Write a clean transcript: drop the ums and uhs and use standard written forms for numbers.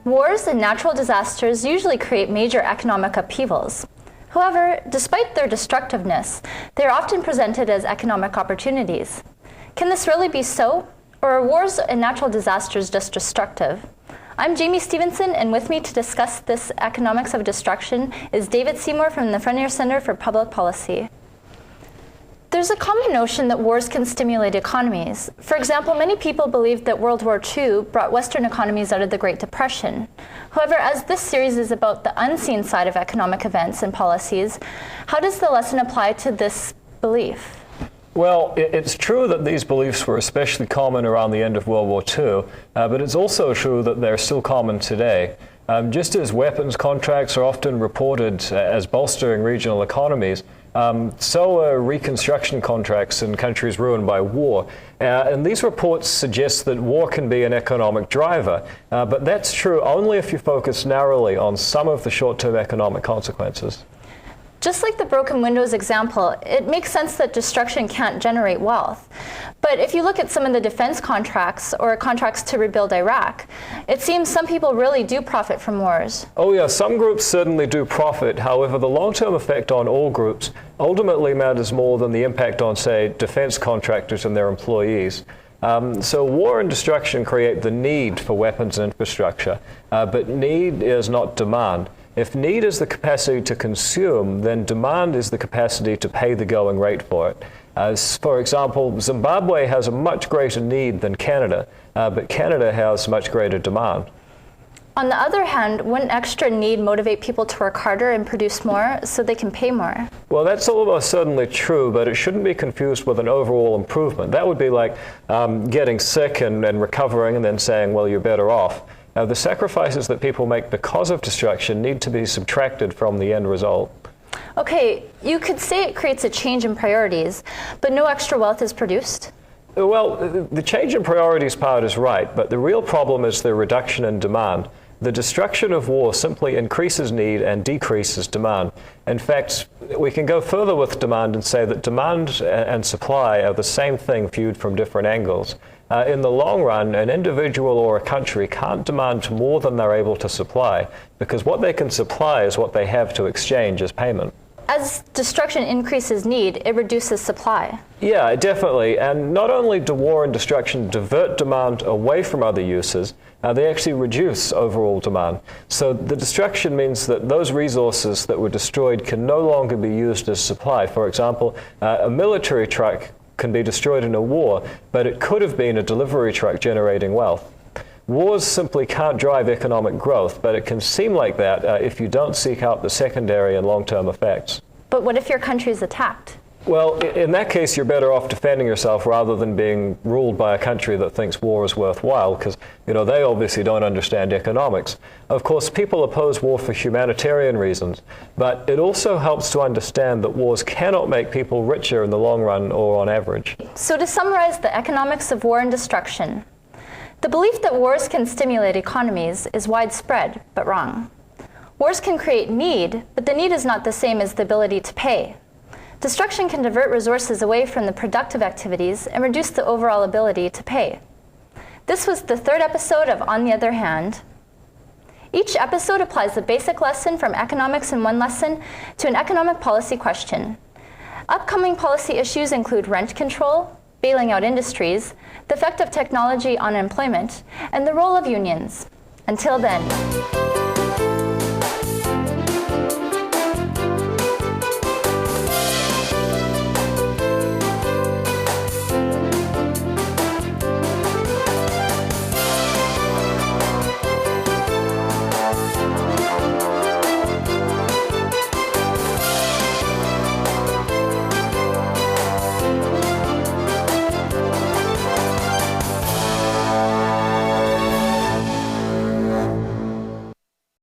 Wars and natural disasters usually create major economic upheavals. However, despite their destructiveness, they are often presented as economic opportunities. Can this really be so? Or are wars and natural disasters just destructive? I'm Jamie Stevenson, and with me to discuss this economics of destruction is David Seymour from the Frontier Center for Public Policy. There's a common notion that wars can stimulate economies. For example, many people believe that World War II brought Western economies out of the Great Depression. However, as this series is about the unseen side of economic events and policies, how does the lesson apply to this belief? Well, it's true that these beliefs were especially common around the end of World War II, but it's also true that they're still common today. Just as weapons contracts are often reported as bolstering regional economies, so are reconstruction contracts in countries ruined by war. And these reports suggest that war can be an economic driver, but that's true only if you focus narrowly on some of the short-term economic consequences. Just like the broken windows example, it makes sense that destruction can't generate wealth. But if you look at some of the defense contracts or contracts to rebuild Iraq, it seems some people really do profit from wars. Oh yeah, some groups certainly do profit. However, the long-term effect on all groups ultimately matters more than the impact on, say, defense contractors and their employees. So war and destruction create the need for weapons and infrastructure, but need is not demand. If need is the capacity to consume, then demand is the capacity to pay the going rate for it. As, for example, Zimbabwe has a much greater need than Canada, but Canada has much greater demand. On the other hand, wouldn't extra need motivate people to work harder and produce more so they can pay more? Well, that's almost certainly true, but it shouldn't be confused with an overall improvement. That would be like getting sick and recovering and then saying, well, you're better off. The sacrifices that people make because of destruction need to be subtracted from the end result. Okay, you could say it creates a change in priorities, but no extra wealth is produced? Well, the change in priorities part is right, but the real problem is the reduction in demand. The destruction of war simply increases need and decreases demand. In fact, we can go further with demand and say that demand and supply are the same thing viewed from different angles. In the long run, an individual or a country can't demand more than they're able to supply, because what they can supply is what they have to exchange as payment. As destruction increases need, it reduces supply. Yeah, definitely. And not only do war and destruction divert demand away from other uses, they actually reduce overall demand. So the destruction means that those resources that were destroyed can no longer be used as supply. For example, a military truck can be destroyed in a war, but it could have been a delivery truck generating wealth. Wars simply can't drive economic growth, but it can seem like that if you don't seek out the secondary and long-term effects. But what if your country is attacked? Well, in that case, you're better off defending yourself rather than being ruled by a country that thinks war is worthwhile, because, they obviously don't understand economics. Of course, people oppose war for humanitarian reasons, but it also helps to understand that wars cannot make people richer in the long run or on average. So to summarize the economics of war and destruction, the belief that wars can stimulate economies is widespread, but wrong. Wars can create need, but the need is not the same as the ability to pay. Destruction can divert resources away from the productive activities and reduce the overall ability to pay. This was the third episode of On the Other Hand. Each episode applies the basic lesson from economics in one lesson to an economic policy question. Upcoming policy issues include rent control, bailing out industries, the effect of technology on employment, and the role of unions. Until then.